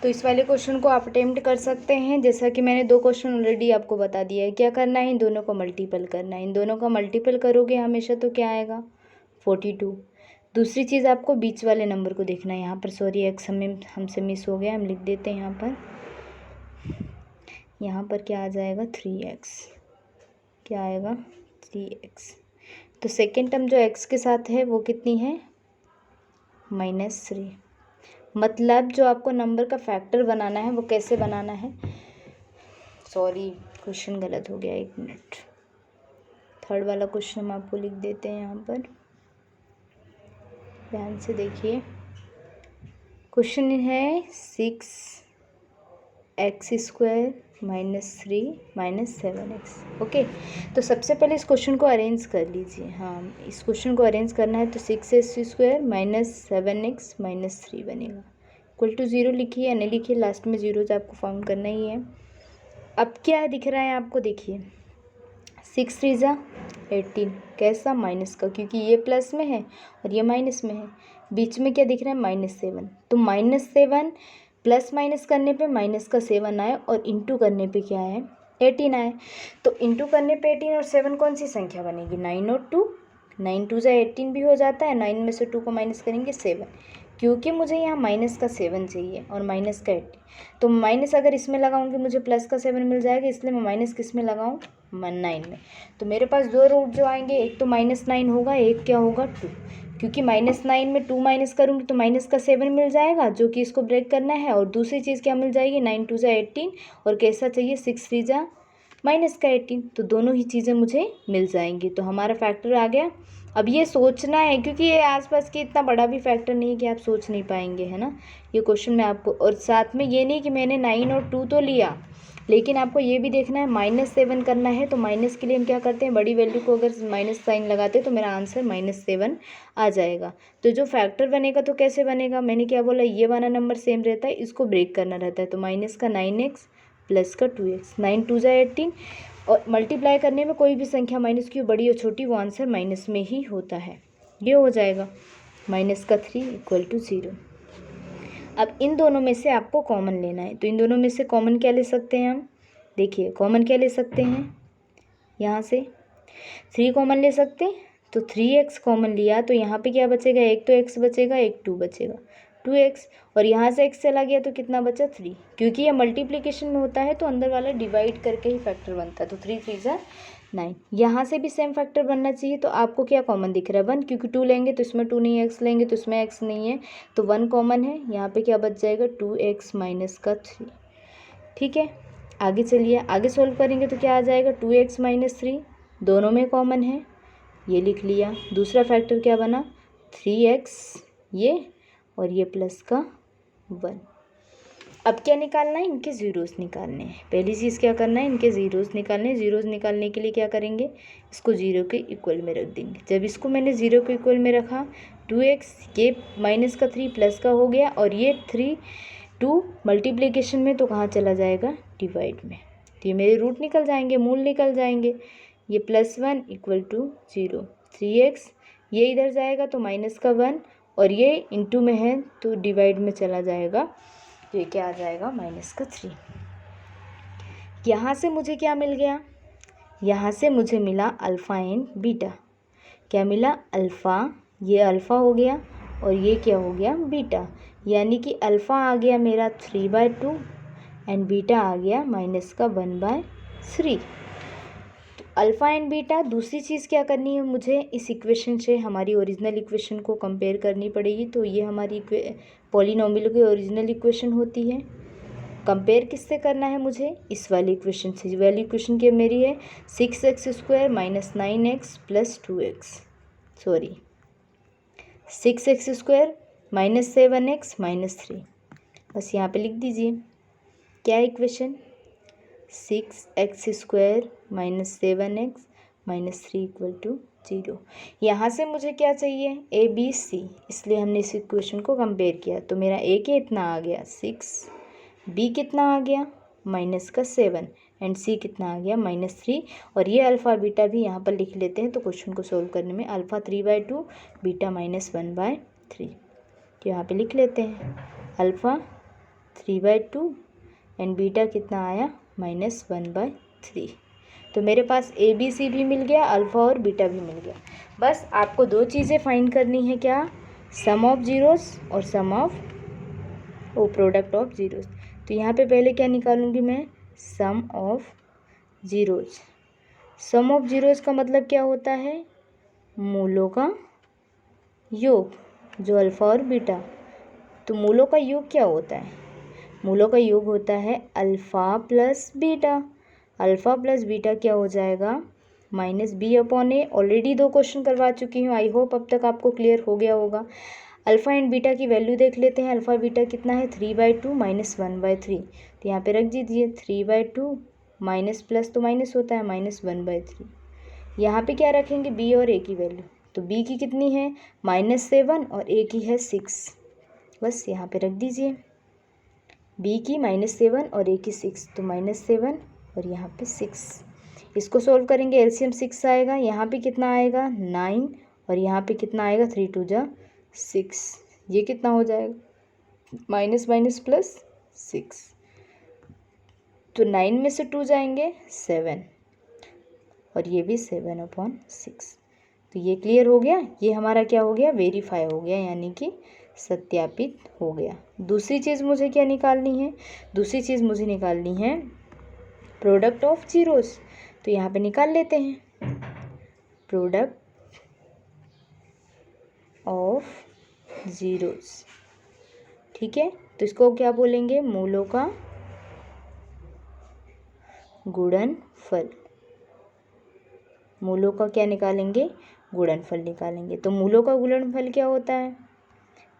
तो इस वाले क्वेश्चन को आप अटेम्प्ट कर सकते हैं। जैसा कि मैंने 2 क्वेश्चन ऑलरेडी आपको बता दिया है। क्या करना है, इन दोनों को मल्टीपल करना है। इन दोनों का मल्टीपल करोगे हमेशा तो क्या आएगा 42। दूसरी चीज़ आपको बीच वाले नंबर को देखना है। यहाँ पर सॉरी एक्स हमसे मिस हो गया, हम लिख देते हैं यहाँ पर क्या आ जाएगा 3x, क्या आएगा 3x। तो सेकेंड टर्म जो x के साथ है वो कितनी है -3। मतलब जो आपको नंबर का फैक्टर बनाना है वो कैसे बनाना है, सॉरी क्वेश्चन गलत हो गया, 1 मिनट। थर्ड वाला क्वेश्चन हम आपको लिख देते हैं यहाँ पर, ध्यान से देखिए। क्वेश्चन है 6x² -3 -7x। ओके, तो सबसे पहले इस क्वेश्चन को अरेंज कर लीजिए। हाँ, इस क्वेश्चन को अरेंज करना है तो 6x² -7x -3 बनेगा, इक्वल टू 0 लिखिए या नहीं लिखिए, लास्ट में 0 आपको फाउंड करना ही है। अब क्या दिख रहा है आपको, देखिए 6 3 = 18, कैसा माइनस का, क्योंकि ये प्लस में है और ये माइनस में है। बीच में क्या दिख रहा है -7, तो -7 प्लस माइनस करने पे माइनस का 7 आए और इंटू करने पे क्या है 18 आए। तो इंटू करने पे 18 और 7 कौन सी संख्या बनेगी, 9 और 2, 9 2 = 18 भी हो जाता है, 9 में से 2 को माइनस करेंगे 7, क्योंकि मुझे यहाँ माइनस का 7 चाहिए और माइनस का 18, तो माइनस अगर इसमें लगाऊंगी मुझे प्लस का 7 मिल जाएगा, इसलिए मैं माइनस किस में लगाऊँ 9 में। तो मेरे पास 2 रूट जो आएंगे, एक तो -9 होगा, एक क्या होगा 2, क्योंकि -9 में 2 माइनस करूँगी तो माइनस का 7 मिल जाएगा, जो कि इसको ब्रेक करना है। और दूसरी चीज़ क्या मिल जाएगी, 9 2 = 18 और कैसा चाहिए 6 3 = -18, तो दोनों ही चीज़ें मुझे मिल जाएंगी। तो हमारा फैक्टर आ गया। अब ये सोचना है, क्योंकि ये आसपास की इतना बड़ा भी फैक्टर नहीं है कि आप सोच नहीं पाएंगे, है ना। ये क्वेश्चन में आपको, और साथ में ये नहीं कि मैंने 9 और 2 तो लिया, लेकिन आपको ये भी देखना है -7 करना है। तो माइनस के लिए हम क्या करते हैं, बड़ी वैल्यू को अगर माइनस साइन लगाते हैं तो मेरा आंसर -7 आ जाएगा। तो जो फैक्टर बनेगा तो कैसे बनेगा, मैंने क्या बोला, ये वाला नंबर सेम रहता है, इसको ब्रेक करना रहता है। तो माइनस का 9x प्लस का 2x, 9 2 = 18, और मल्टीप्लाई करने में कोई भी संख्या माइनस की बड़ी और छोटी, वो आंसर माइनस में ही होता है। ये हो जाएगा -3 = 0। अब इन दोनों में से आपको कॉमन लेना है, तो इन दोनों में से कॉमन क्या ले सकते हैं हम, देखिए कॉमन क्या ले सकते हैं, यहाँ से 3 कॉमन ले सकते हैं। तो 3x कॉमन लिया तो यहाँ पे क्या बचेगा, एक तो x बचेगा, एक 2 बचेगा, 2x, और यहाँ से x चला गया तो कितना बचा 3, क्योंकि ये मल्टीप्लिकेशन में होता है तो अंदर वाला डिवाइड करके ही फैक्टर बनता है। तो 3 3 = 9, यहाँ से भी सेम फैक्टर बनना चाहिए। तो आपको क्या कॉमन दिख रहा है 1, क्योंकि 2 लेंगे तो इसमें 2 नहीं है, x लेंगे तो इसमें x नहीं है, तो 1 कॉमन है। यहाँ पे क्या बच जाएगा 2x - का 3। ठीक है, आगे चलिए, आगे सोल्व करेंगे तो क्या आ जाएगा 2x माइनस 3, दोनों में कॉमन है, ये लिख लिया। दूसरा फैक्टर क्या बना 3x ये, और ये प्लस का 1। अब क्या निकालना है, इनके ज़ीरोस निकालने हैं। पहली चीज़ क्या करना है, इनके ज़ीरोस निकालने हैं। ज़ीरोस निकालने के लिए क्या करेंगे, इसको ज़ीरो के इक्वल में रख देंगे। जब इसको मैंने ज़ीरो के इक्वल में रखा 2x ये माइनस का 3 प्लस का हो गया, और ये 3 2 मल्टीप्लिकेशन में तो कहाँ चला जाएगा डिवाइड में, तो ये मेरे रूट निकल जाएंगे, मूल निकल जाएंगे। ये +1 इक्वल टू 0, 3x ये इधर जाएगा तो माइनस का 1, और ये इंटू में है तो डिवाइड में चला जाएगा, तो ये क्या आ जाएगा माइनस का 3। यहाँ से मुझे क्या मिल गया, यहाँ से मुझे मिला अल्फ़ा एंड बीटा। क्या मिला, अल्फ़ा, ये अल्फ़ा हो गया और ये क्या हो गया बीटा, यानी कि अल्फ़ा आ गया मेरा 3/2 एंड बीटा आ गया माइनस का 1/3। तो अल्फ़ा एंड बीटा। दूसरी चीज़ क्या करनी है मुझे, इस इक्वेशन से हमारी ओरिजिनल इक्वेशन को कंपेयर करनी पड़ेगी। तो ये हमारी पॉलिनोमियल की ओरिजिनल इक्वेशन होती है। कंपेयर किससे करना है मुझे, इस वाली इक्वेशन से। वाली इक्वेशन क्या मेरी है 6x² minus 9x plus 2x, sorry 6x² minus 7x minus 3। बस यहाँ पे लिख दीजिए क्या equation, 6x² minus 7x minus 3 equal to 0। यहाँ से मुझे क्या चाहिए ABC, इसलिए हमने इस इक्वेशन को कंपेयर किया। तो मेरा A के इतना आ गया 6, B कितना आ गया माइनस का 7 एंड C कितना आ गया माइनस 3। और ये अल्फ़ा बीटा भी यहाँ पर लिख लेते हैं, तो क्वेश्चन को सोल्व करने में अल्फ़ा 3/2 बीटा माइनस 1/3, तो यहाँ पे लिख लेते हैं अल्फ़ा 3/2 एंड बीटा कितना आया माइनस 1/3। तो मेरे पास ABC भी मिल गया, अल्फ़ा और बीटा भी मिल गया। बस आपको दो चीज़ें फाइंड करनी है, क्या, सम ऑफ जीरोस और sum of product of zeros. तो यहाँ पे पहले क्या निकालूंगी मैं, sum of zeros. Sum of zeros का मतलब क्या होता है, मूलों का योग, जो अल्फ़ा और बीटा। तो मूलों का योग क्या होता है, मूलों का योग होता है alpha plus beta. Alpha plus beta क्या हो जाएगा -b/a। ऑलरेडी 2 क्वेश्चन करवा चुकी हूँ, आई होप अब तक आपको क्लियर हो गया होगा। अल्फ़ा एंड बीटा की वैल्यू देख लेते हैं। अल्फ़ा बीटा कितना है 3/2 माइनस 1/3, तो यहाँ पे रख दीजिए 3/2 माइनस प्लस तो माइनस होता है माइनस 1/3। यहाँ पे क्या रखेंगे b और a की वैल्यू, तो b की कितनी है -7 और a की है 6, बस यहाँ पे रख दीजिए b की -7 और a की 6, तो -7 और यहाँ पे 6। इसको सोल्व करेंगे, एलसीएम 6 आएगा, यहाँ पे कितना आएगा 9 और यहाँ पे कितना आएगा 3 2 जा 6, ये कितना हो जाएगा माइनस माइनस प्लस 6। तो 9 में से 2 जाएंगे 7 और ये भी 7/6। तो ये क्लियर हो गया, ये हमारा क्या हो गया वेरीफाई हो गया, यानी कि सत्यापित हो गया। दूसरी चीज़ मुझे क्या निकालनी है, दूसरी चीज़ मुझे निकालनी है प्रोडक्ट ऑफ जीरोस। तो यहाँ पे निकाल लेते हैं प्रोडक्ट ऑफ जीरोस, ठीक है। तो इसको क्या बोलेंगे, मूलों का गुणनफल। मूलों का क्या निकालेंगे, गुणनफल निकालेंगे। तो मूलों का गुणनफल क्या होता है,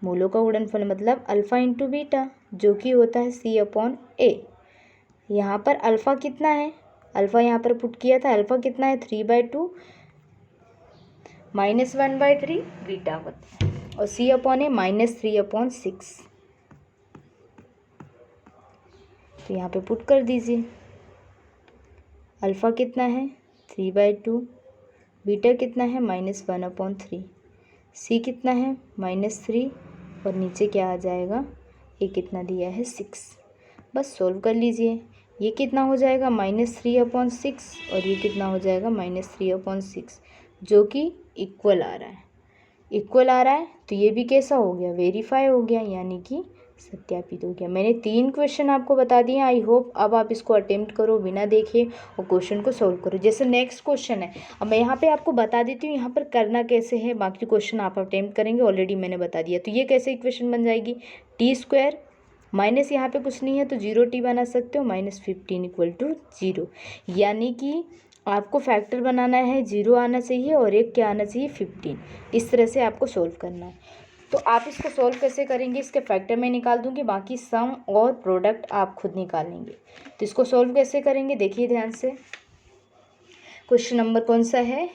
मूलों का गुणनफल मतलब अल्फ़ा इंटू बीटा, जो कि होता है C/A। यहाँ पर अल्फ़ा कितना है, अल्फ़ा यहाँ पर पुट किया था, अल्फ़ा कितना है 3/2 माइनस 1/3 बीटा होता है, और C/A माइनस 3/6। तो यहाँ पे पुट कर दीजिए, अल्फ़ा कितना है 3/2, बीटा कितना है -1/3, C कितना है -3 और नीचे क्या आ जाएगा, ये कितना दिया है 6। बस सोल्व कर लीजिए, ये कितना हो जाएगा -3/6 और ये कितना हो जाएगा -3/6, जो कि इक्वल आ रहा है, इक्वल आ रहा है। तो ये भी कैसा हो गया, वेरीफाई हो गया, यानी कि सत्यापित हो गया। मैंने 3 क्वेश्चन आपको बता दिए, आई होप अब आप इसको अटेम्प्ट करो बिना देखे और क्वेश्चन को सोल्व करो। जैसे नेक्स्ट क्वेश्चन है, अब मैं यहाँ पे आपको बता देती हूँ यहाँ पर करना कैसे है, बाकी क्वेश्चन आप अटेम्प्ट करेंगे, ऑलरेडी मैंने बता दिया। तो ये कैसे इक्वेशन बन जाएगी, t² माइनस यहाँ पे कुछ नहीं है तो 0t बना सकते हो, -15 = 0। यानी कि आपको फैक्टर बनाना है, 0 आना चाहिए और 1 क्या आना चाहिए, 15। इस तरह से आपको सोल्व करना है। तो आप इसको सोल्व कैसे करेंगे, इसके फैक्टर मैं निकाल दूंगी, बाकी सम और प्रोडक्ट आप खुद निकालेंगे। तो इसको सोल्व कैसे करेंगे देखिए ध्यान से। क्वेश्चन नंबर कौन सा है,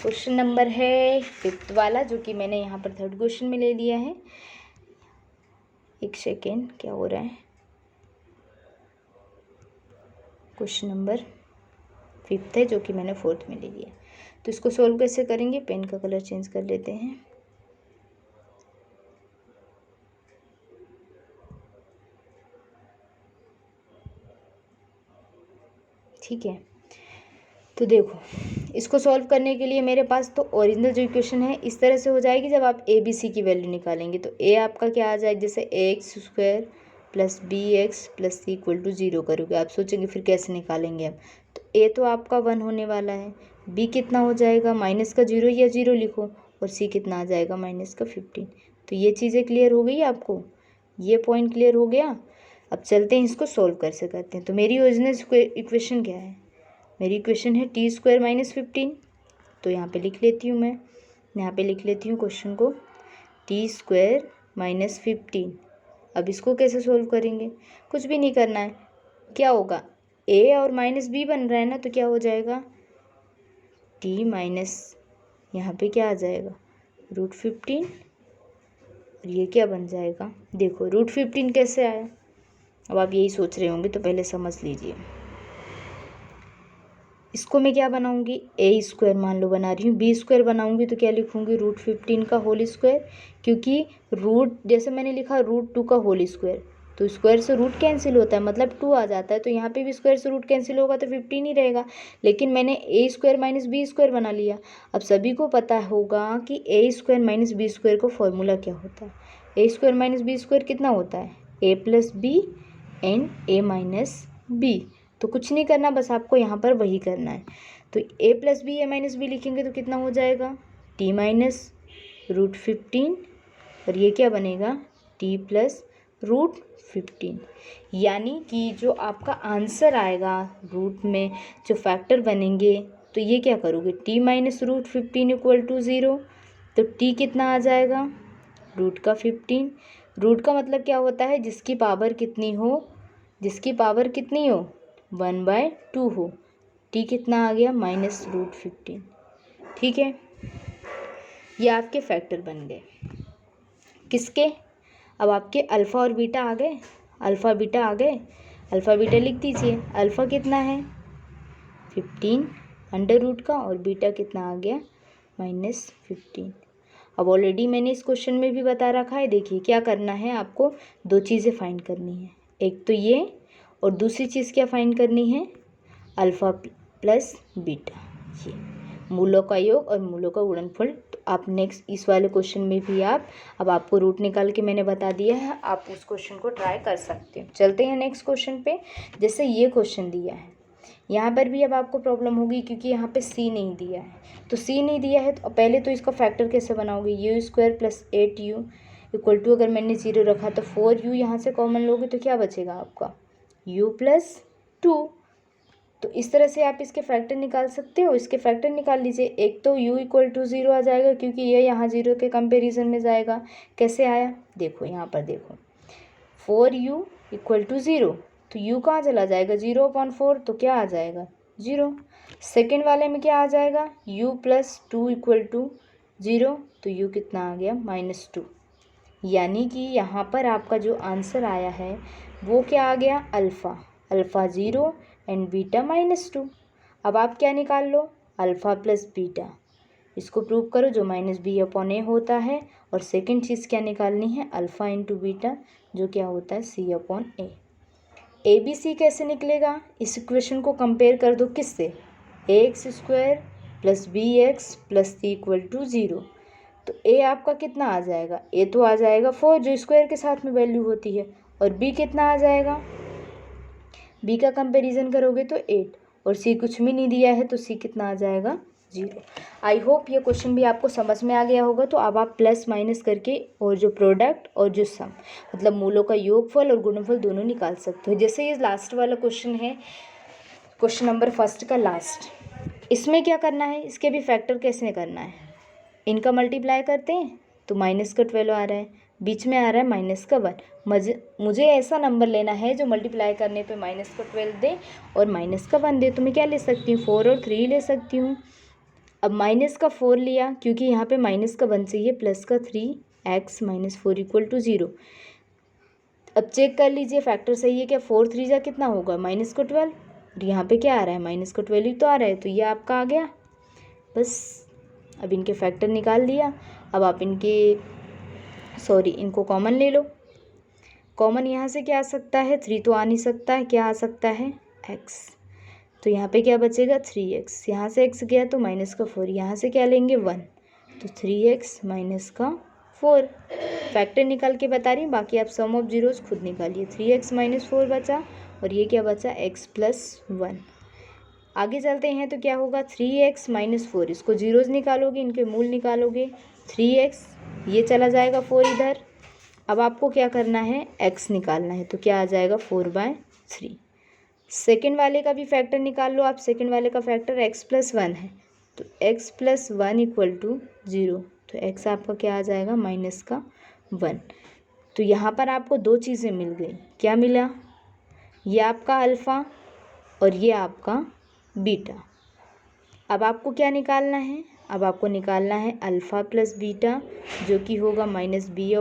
क्वेश्चन नंबर है 5th वाला, जो कि मैंने यहाँ पर 3rd क्वेश्चन में ले लिया है। एक सेकेंड, क्या हो रहा है, क्वेश्चन नंबर 5th है जो कि मैंने 4th में ले लिया। तो इसको सोल्व कैसे करेंगे, पेन का कलर चेंज कर लेते हैं। ठीक है, तो देखो इसको सॉल्व करने के लिए मेरे पास तो ओरिजिनल जो इक्वेशन है इस तरह से हो जाएगी। जब आप ए बी सी की वैल्यू निकालेंगे तो ए आपका क्या आ जाएगा, जैसे x² + bx + c = 0 करोगे। आप सोचेंगे फिर कैसे निकालेंगे हम, तो ए तो आपका 1 होने वाला है, बी कितना हो जाएगा, -0 या 0 लिखो, और सी कितना आ जाएगा, -15। तो ये चीज़ें क्लियर हो गई आपको, ये पॉइंट क्लियर हो गया। अब चलते हैं इसको सॉल्व कैसे करते हैं। तो मेरी ओरिजिनल इक्वेशन क्या है, मेरी इक्वेशन है t² - 15। तो यहाँ पे लिख लेती हूँ, मैं यहाँ पे लिख लेती हूँ क्वेश्चन को, t² - 15। अब इसको कैसे सोल्व करेंगे, कुछ भी नहीं करना है, क्या होगा, a और -b बन रहा है ना, तो क्या हो जाएगा, t माइनस यहाँ पे क्या आ जाएगा, √15, और ये क्या बन जाएगा, देखो √15 कैसे आया। अब आप यही सोच रहे होंगे, तो पहले समझ लीजिए। इसको मैं क्या बनाऊंगी, a² मान लो बना रही हूँ, b² बनाऊंगी तो क्या लिखूंगी, √15 का होल स्क्वायर, क्योंकि रूट जैसे मैंने लिखा √2 का होल स्क्वायर, तो स्क्वायर से रूट कैंसिल होता है, मतलब 2 आ जाता है, तो यहाँ पे भी स्क्वायर से रूट कैंसिल होगा तो 15 ही रहेगा। लेकिन मैंने a² - b² बना लिया। अब सभी को पता होगा कि a² - b² का फॉर्मूला क्या होता है, a² - b² कितना होता है, a + b and a - b। तो कुछ नहीं करना, बस आपको यहाँ पर वही करना है। तो a + b a - b लिखेंगे तो कितना हो जाएगा, t - √15, और ये क्या बनेगा, t + √15। यानी कि जो आपका आंसर आएगा रूट में जो फैक्टर बनेंगे, तो ये क्या करोगे, t - √15 = 0। तो t कितना आ जाएगा, √15। रूट का मतलब क्या होता है, जिसकी पावर कितनी हो, जिसकी पावर कितनी हो, 1/2 हो। t कितना आ गया, -√15। ठीक है, ये आपके फैक्टर बन गए, किसके, अब आपके अल्फ़ा और बीटा आ गए, अल्फ़ा बीटा आ गए, अल्फ़ा बीटा लिख दीजिए। अल्फ़ा कितना है, 15 अंडर रूट का, और बीटा कितना आ गया, -15। अब ऑलरेडी मैंने इस क्वेश्चन में भी बता रखा है, देखिए क्या करना है, आपको 2 चीज़ें फाइंड करनी है, एक तो ये, और दूसरी चीज़ क्या फाइंड करनी है, अल्फ़ा + बीटा, ये मूलों का योग और मूलों का गुणनफल। तो आप नेक्स्ट इस वाले क्वेश्चन में भी आप, अब आपको रूट निकाल के मैंने बता दिया है, आप उस क्वेश्चन को ट्राई कर सकते हो। चलते हैं नेक्स्ट क्वेश्चन पे। जैसे ये क्वेश्चन दिया है, यहाँ पर भी अब आपको प्रॉब्लम होगी, क्योंकि यहाँ पे c नहीं दिया है। तो c नहीं दिया है तो पहले तो इसका फैक्टर कैसे बनाओगे, u² + 8u = अगर मैंने 0 रखा तो 4u यहाँ से कॉमन लोगे तो क्या बचेगा आपका, u + 2। तो इस तरह से आप इसके फैक्टर निकाल सकते हो, इसके फैक्टर निकाल लीजिए। एक तो u = 0 आ जाएगा, क्योंकि ये यहाँ 0 के कंपेरिजन में जाएगा। कैसे आया, देखो यहाँ पर देखो, 4u = 0, तो u कहाँ चला जाएगा, 0/4, तो क्या आ जाएगा, 0। सेकेंड वाले में क्या आ जाएगा, u + 2 = 0, तो u कितना आ गया, -2। यानी कि यहाँ पर आपका जो आंसर आया है वो क्या आ गया, अल्फ़ा 0 एंड बीटा -2। अब आप क्या निकाल लो, अल्फ़ा + बीटा, इसको प्रूव करो जो -b/a होता है। और सेकंड चीज़ क्या निकालनी है, अल्फ़ा × बीटा, जो क्या होता है c/a। ए बी सी कैसे निकलेगा, इस इक्वेशन को कंपेयर कर दो किससे, ax² + bx + c = 0। तो a आपका कितना आ जाएगा, a तो आ जाएगा 4 जो स्क्वायर के साथ में वैल्यू होती है, और b कितना आ जाएगा, b का कंपैरिजन करोगे तो 8, और c कुछ भी नहीं दिया है तो c कितना आ जाएगा, 0। आई होप ये क्वेश्चन भी आपको समझ में आ गया होगा। तो अब आप प्लस माइनस करके और जो प्रोडक्ट और जो सम मतलब मूलों का योगफल और गुणनफल दोनों निकाल सकते हो। जैसे ये लास्ट वाला क्वेश्चन है, क्वेश्चन नंबर फर्स्ट का लास्ट, इसमें क्या करना है, इसके भी फैक्टर कैसे करना है, इनका मल्टीप्लाई करते हैं तो माइनस का 12 आ रहा है, बीच में आ रहा है माइनस का 1। मुझे ऐसा नंबर लेना है जो मल्टीप्लाई करने पे माइनस का 12 दे और माइनस का 1 दे। तो मैं क्या ले सकती हूँ, 4 और 3 ले सकती हूँ। अब माइनस का 4 लिया क्योंकि यहाँ पे माइनस का 1 चाहिए, प्लस का 3x माइनस 4 इक्वल टू 0। अब चेक कर लीजिए फैक्टर सही है क्या, 4 3 जा कितना होगा माइनस का 12, और यहाँ पे क्या आ रहा है माइनस का 12 ही तो आ रहा है, तो ये आपका आ गया। बस अब इनके फैक्टर निकाल दिया। अब आप इनको कॉमन ले लो। कॉमन यहाँ से क्या आ सकता है, 3 तो आ नहीं सकता है, क्या आ सकता है x। तो यहाँ पे क्या बचेगा 3x, यहाँ से x गया तो माइनस का 4, यहाँ से क्या लेंगे 1, तो 3x माइनस का 4। फैक्टर निकाल के बता रही हूँ, बाकी आप सम ऑफ जीरोज खुद निकालिए। 3x माइनस 4 बचा और ये क्या बचा x प्लस 1। आगे चलते हैं तो क्या होगा 3x माइनस 4, इसको जीरोज निकालोगे, इनके मूल निकालोगे, 3x ये चला जाएगा 4 इधर। अब आपको क्या करना है x निकालना है, तो क्या आ जाएगा 4/3। सेकेंड वाले का भी फैक्टर निकाल लो आप, सेकेंड वाले का फैक्टर x प्लस 1 है, तो x प्लस 1 इक्वल टू 0, तो x आपका क्या आ जाएगा माइनस का 1। तो यहाँ पर आपको दो चीज़ें मिल गई, क्या मिला, ये आपका अल्फ़ा और ये आपका बीटा। अब आपको क्या निकालना है, अब आपको निकालना है अल्फ़ा प्लस बीटा जो कि होगा माइनस b/a,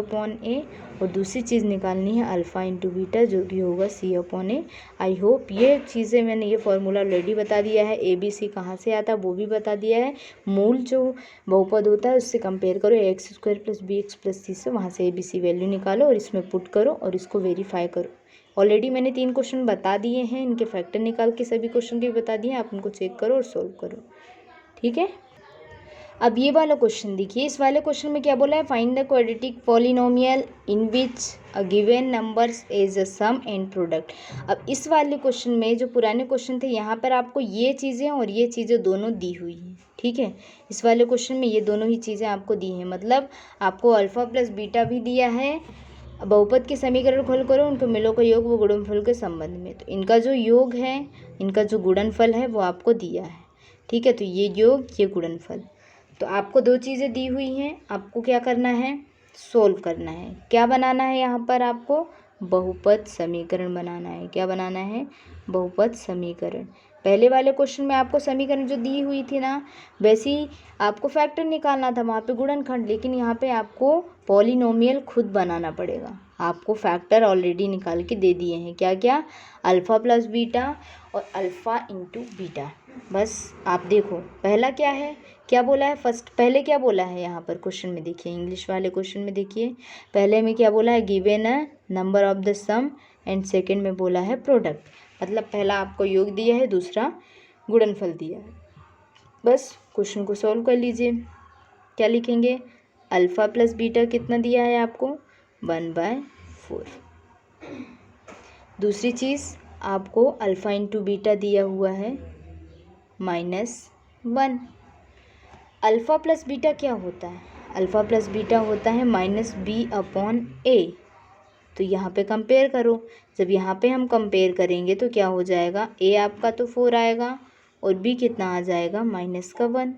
और दूसरी चीज़ निकालनी है अल्फ़ा इंटू बीटा जो कि होगा c/a। आई होप ये चीज़ें मैंने ये फॉर्मूला ऑलरेडी बता दिया है, ABC कहाँ से आता है वो भी बता दिया है। मूल जो बहुपद होता है उससे कंपेयर करो, x² plus bx plus c से, वहाँ से ABC वैल्यू निकालो और इसमें पुट करो और इसको वेरीफाई करो। ऑलरेडी मैंने 3 क्वेश्चन बता दिए हैं, इनके फैक्टर निकाल के सभी क्वेश्चन के बता दिए हैं, आप उनको चेक करो और सॉल्व करो, ठीक है। अब ये वाला क्वेश्चन देखिए, इस वाले क्वेश्चन में क्या बोला है, find the quadratic polynomial in which a given numbers is a sum and product. अब इस वाले क्वेश्चन में जो पुराने क्वेश्चन थे यहाँ पर आपको ये चीज़ें और ये चीज़ें दोनों दी हुई हैं, ठीक है। इस वाले क्वेश्चन में ये दोनों ही चीज़ें आपको दी हैं, मतलब आपको अल्फ़ा प्लस बीटा भी दिया है, बहुपद के समीकरण खोल करो, उनके मिलों का योग वो गुणनफल के संबंध में, तो इनका जो योग है, इनका जो गुणनफल है वो आपको दिया है, ठीक है। तो ये योग ये गुणनफल, तो आपको दो चीज़ें दी हुई हैं, आपको क्या करना है सोल्व करना है। क्या बनाना है यहाँ पर आपको बहुपद समीकरण बनाना है। क्या बनाना है बहुपद समीकरण। पहले वाले क्वेश्चन में आपको समीकरण जो दी हुई थी ना, वैसे ही आपको फैक्टर निकालना था, वहाँ पे गुणनखंड, लेकिन यहाँ पे आपको पॉलिनोमियल खुद बनाना पड़ेगा। आपको फैक्टर ऑलरेडी निकाल के दे दिए हैं, क्या क्या, अल्फ़ा प्लस बीटा और अल्फ़ा इंटू बीटा। बस आप देखो पहला क्या है, क्या बोला है फर्स्ट, पहले क्या बोला है यहाँ पर क्वेश्चन में देखिए, इंग्लिश वाले क्वेश्चन में देखिए, पहले में क्या बोला है, given a number of the sum, and second में बोला है प्रोडक्ट। मतलब पहला आपको योग दिया है, दूसरा गुणनफल दिया है। बस क्वेश्चन को सॉल्व कर लीजिए। क्या लिखेंगे, अल्फ़ा प्लस बीटा कितना दिया है आपको 1/4। दूसरी चीज़ आपको अल्फ़ा इंटू बीटा दिया हुआ है -1। अल्फ़ा प्लस बीटा क्या होता है, अल्फ़ा प्लस बीटा होता है -b/a। तो यहाँ पे कंपेयर करो, जब यहाँ पे हम कंपेयर करेंगे तो क्या हो जाएगा, a आपका तो 4 आएगा और b कितना आ जाएगा -1।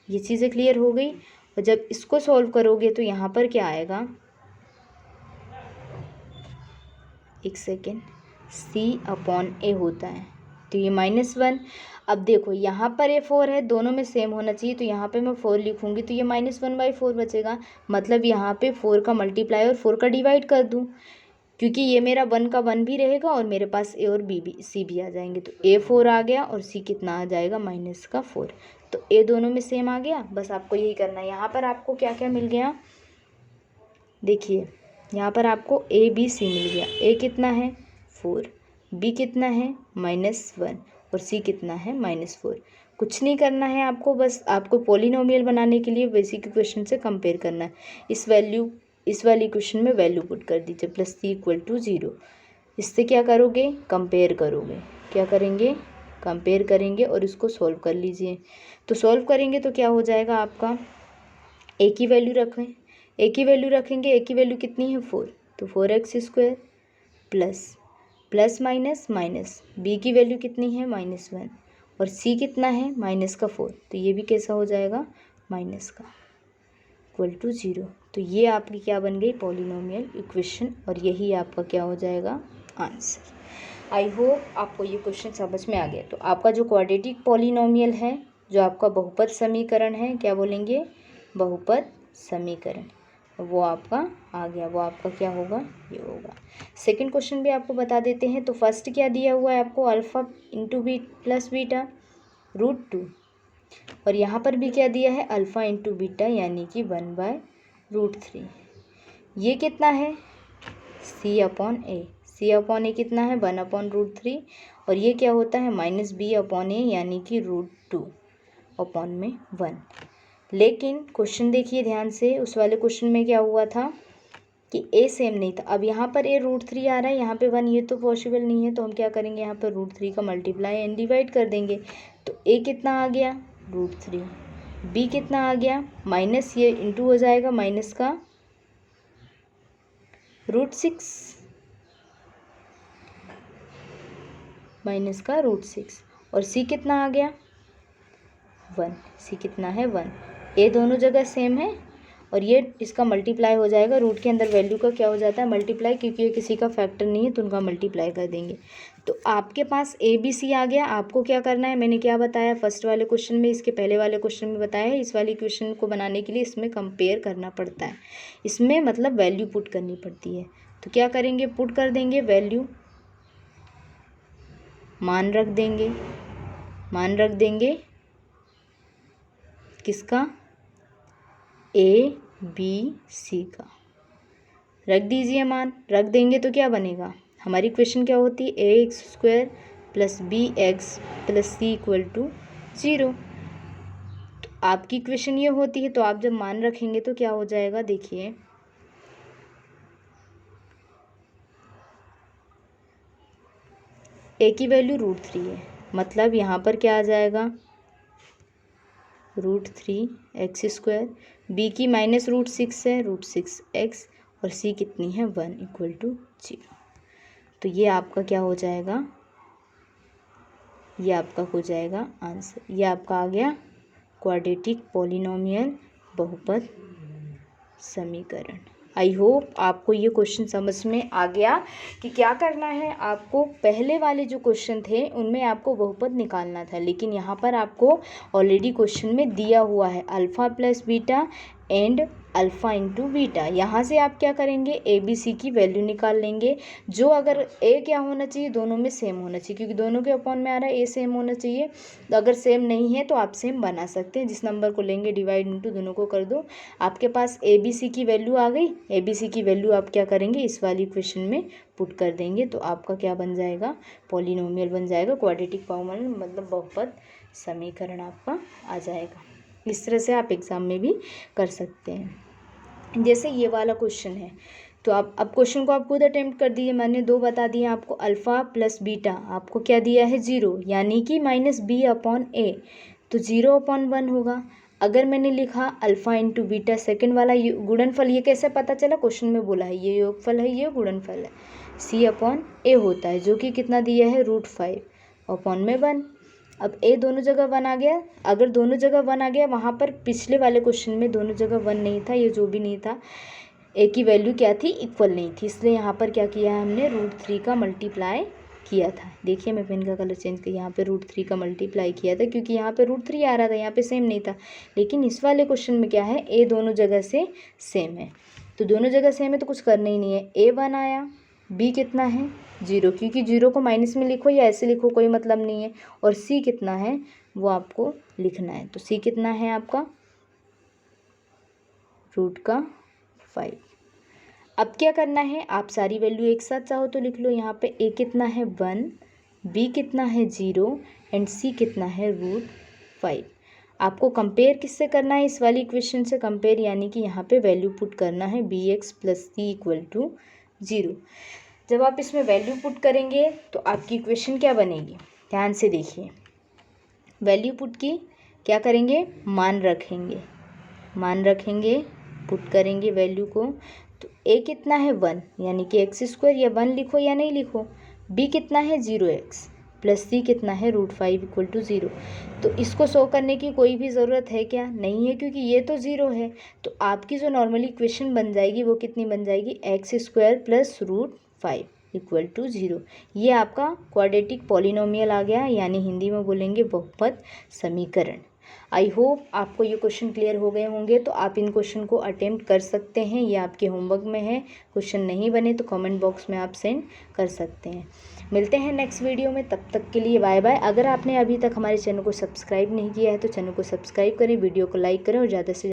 ये चीज़ें क्लियर हो गई। और जब इसको सॉल्व करोगे तो यहाँ पर क्या आएगा, एक सेकेंड, c/a होता है, तो ये -1। अब देखो यहाँ पर ये 4 है, दोनों में सेम होना चाहिए, तो यहाँ पे मैं 4 लिखूँगी तो ये -1/4 बचेगा। मतलब यहाँ पे 4 का मल्टीप्लाई और 4 का डिवाइड कर दूँ, क्योंकि ये मेरा 1 का 1 भी रहेगा और मेरे पास a और c भी आ जाएंगे, तो a 4 आ गया और c कितना आ जाएगा -4। तो a दोनों में सेम आ गया। बस आपको यही करना है। यहाँ पर आपको क्या क्या मिल गया, देखिए यहाँ पर आपको a b c मिल गया। a कितना है 4, b कितना है -1 और c कितना है -4। कुछ नहीं करना है आपको, बस आपको पॉलिनोमियल बनाने के लिए बेसिक इक्वेशन से कंपेयर करना है। इस वाली क्वेश्चन में वैल्यू पुट कर दीजिए, +c = 0। इससे क्या करोगे, कंपेयर करोगे। क्या करेंगे, कंपेयर करेंगे और इसको सॉल्व कर लीजिए। तो सॉल्व करेंगे तो क्या हो जाएगा आपका, ए की वैल्यू रखें, ए की वैल्यू रखेंगे, ए की वैल्यू कितनी है 4, तो 4x² plus minus minus, B की वैल्यू कितनी है -1 और सी कितना है -4, तो ये भी कैसा हो जाएगा माइनस का इक्वल टू 0। तो ये आपकी क्या बन गई पॉलिनोमियल इक्वेशन और यही आपका क्या हो जाएगा आंसर। आई होप आपको ये क्वेश्चन समझ में आ गया। तो आपका जो क्वाड्रेटिक पॉलिनोमियल है, जो आपका बहुपद समीकरण है, क्या बोलेंगे बहुपद समीकरण, वो आपका आ गया, वो आपका क्या होगा ये होगा। सेकंड क्वेश्चन भी आपको बता देते हैं। तो फर्स्ट क्या दिया हुआ है आपको, alpha into B plus beta √2 और यहाँ पर भी क्या दिया है अल्फ़ा इंटू बीटा यानी कि 1/√3। ये कितना है c/a, c/a कितना है 1/√3 और ये क्या होता है -b/a यानी कि √2/1। लेकिन क्वेश्चन देखिए ध्यान से, उस वाले क्वेश्चन में क्या हुआ था कि a सेम नहीं था। अब यहाँ पर a √3 आ रहा है, यहाँ पे 1, ये तो पॉसिबल नहीं है, तो हम क्या करेंगे यहाँ पर √3 का मल्टीप्लाई एंड डिवाइड कर देंगे। तो a कितना आ गया √3, b कितना आ गया माइनस, ये इंटू हो जाएगा माइनस का √6 और c कितना आ गया 1, c कितना है 1। ए दोनों जगह सेम है और ये इसका मल्टीप्लाई हो जाएगा, रूट के अंदर वैल्यू का क्या हो जाता है मल्टीप्लाई, क्योंकि ये किसी का फैक्टर नहीं है तो उनका मल्टीप्लाई कर देंगे। तो आपके पास ए बी सी आ गया। आपको क्या करना है, मैंने क्या बताया फर्स्ट वाले क्वेश्चन में, इसके पहले वाले क्वेश्चन में बताया है, इस वाले क्वेश्चन को बनाने के लिए इसमें कंपेयर करना पड़ता है, इसमें मतलब वैल्यू पुट करनी पड़ती है। तो क्या करेंगे, पुट कर देंगे वैल्यू, मान रख देंगे किसका ए बी सी का रख दीजिए, मान रख देंगे तो क्या बनेगा, हमारी इक्वेशन क्या होती है ax² + bx + c = 0। तो आपकी इक्वेशन ये होती है। तो आप जब मान रखेंगे तो क्या हो जाएगा, देखिए a की वैल्यू √3 है, मतलब यहाँ पर क्या आ जाएगा √3x², b की -√6 है √6x और c कितनी है 1 = 0। तो ये आपका क्या हो जाएगा, ये आपका हो जाएगा आंसर। ये आपका आ गया क्वाड्रेटिक पॉलिनोमियल बहुपद समीकरण। आई होप आपको ये क्वेश्चन समझ में आ गया कि क्या करना है आपको। पहले वाले जो क्वेश्चन थे उनमें आपको बहुपद निकालना था, लेकिन यहाँ पर आपको ऑलरेडी क्वेश्चन में दिया हुआ है alpha plus beta and alpha into beta. यहाँ से आप क्या करेंगे, ए बी सी की वैल्यू निकाल लेंगे, जो अगर ए क्या होना चाहिए दोनों में सेम होना चाहिए, क्योंकि दोनों के अपॉन में आ रहा है, ए सेम होना चाहिए। तो अगर सेम नहीं है तो आप सेम बना सकते हैं, जिस नंबर को लेंगे डिवाइड इंटू दोनों को कर दो, आपके पास ए बी सी की वैल्यू आ गई। ए बी सी की वैल्यू आप क्या करेंगे, इस वाली इक्वेशन में पुट कर देंगे, तो आपका क्या बन जाएगा, पॉलिनोमियल बन जाएगा, क्वाड्रेटिक पॉलिनोमियल मतलब बहुपद समीकरण आपका आ जाएगा। इस तरह से आप एग्ज़ाम में भी कर सकते हैं। जैसे ये वाला क्वेश्चन है, तो आप अब क्वेश्चन को आप खुद अटेम्प्ट कर दीजिए। मैंने 2 बता दिए आपको, अल्फ़ा प्लस बीटा आपको क्या दिया है 0, यानी कि -b/a, तो 0/1 होगा। अगर मैंने लिखा अल्फ़ा इंटू बीटा सेकेंड वाला गुणनफल, ये कैसे पता चला, क्वेश्चन में बोला है ये योगफल है, ये गुणनफल है, c/a होता है, जो कि कितना दिया है √5/1। अब ए दोनों जगह 1 आ गया। अगर दोनों जगह 1 आ गया, वहाँ पर पिछले वाले क्वेश्चन में दोनों जगह 1 नहीं था, ये जो भी नहीं था, ए की वैल्यू क्या थी इक्वल नहीं थी, इसलिए यहाँ पर क्या किया है हमने √3 का मल्टीप्लाई किया था। देखिए मैं पेन का कलर चेंज किया, यहाँ पे √3 का मल्टीप्लाई किया था, क्योंकि यहाँ पे √3 आ रहा था, यहाँ पे सेम नहीं था। लेकिन इस वाले क्वेश्चन में क्या है, ए दोनों जगह से सेम है, तो दोनों जगह सेम है तो कुछ करना ही नहीं है। ए 1 आया, बी कितना है 0, क्योंकि 0 को माइनस में लिखो या ऐसे लिखो कोई मतलब नहीं है, और सी कितना है वो आपको लिखना है। तो सी कितना है आपका √5। अब क्या करना है, आप सारी वैल्यू एक साथ चाहो तो लिख लो। यहाँ पे ए कितना है 1, बी कितना है 0 एंड सी कितना है √5। आपको कंपेयर किससे करना है, इस वाली इक्वेशन से कंपेयर, यानी कि यहाँ पे वैल्यू पुट करना है bx + c = 0। जब आप इसमें वैल्यू पुट करेंगे तो आपकी इक्वेशन क्या बनेगी, ध्यान से देखिए, वैल्यू पुट की, क्या करेंगे, मान रखेंगे, पुट करेंगे वैल्यू को। तो a कितना है 1, यानी कि x², या 1 लिखो या नहीं लिखो। b कितना है 0x, प्लस c कितना है √5 = 0। तो इसको शो करने की कोई भी ज़रूरत है क्या, नहीं है, क्योंकि ये तो 0 है। तो आपकी जो नॉर्मल इक्वेशन बन जाएगी वो कितनी बन जाएगी, x² प्लस √5 = 0। ये आपका क्वाड्रेटिक पॉलिनोमियल आ गया, यानी हिंदी में बोलेंगे बहुपद समीकरण। आई होप आपको ये क्वेश्चन क्लियर हो गए होंगे। तो आप इन क्वेश्चन को अटेम्प्ट कर सकते हैं, ये आपके होमवर्क में है। क्वेश्चन नहीं बने तो कमेंट बॉक्स में आप सेंड कर सकते हैं। मिलते हैं नेक्स्ट वीडियो में, तब तक के लिए बाय बाय। अगर आपने अभी तक हमारे चैनल को सब्सक्राइब नहीं किया है तो चैनल को सब्सक्राइब करें, वीडियो को लाइक करें और ज़्यादा से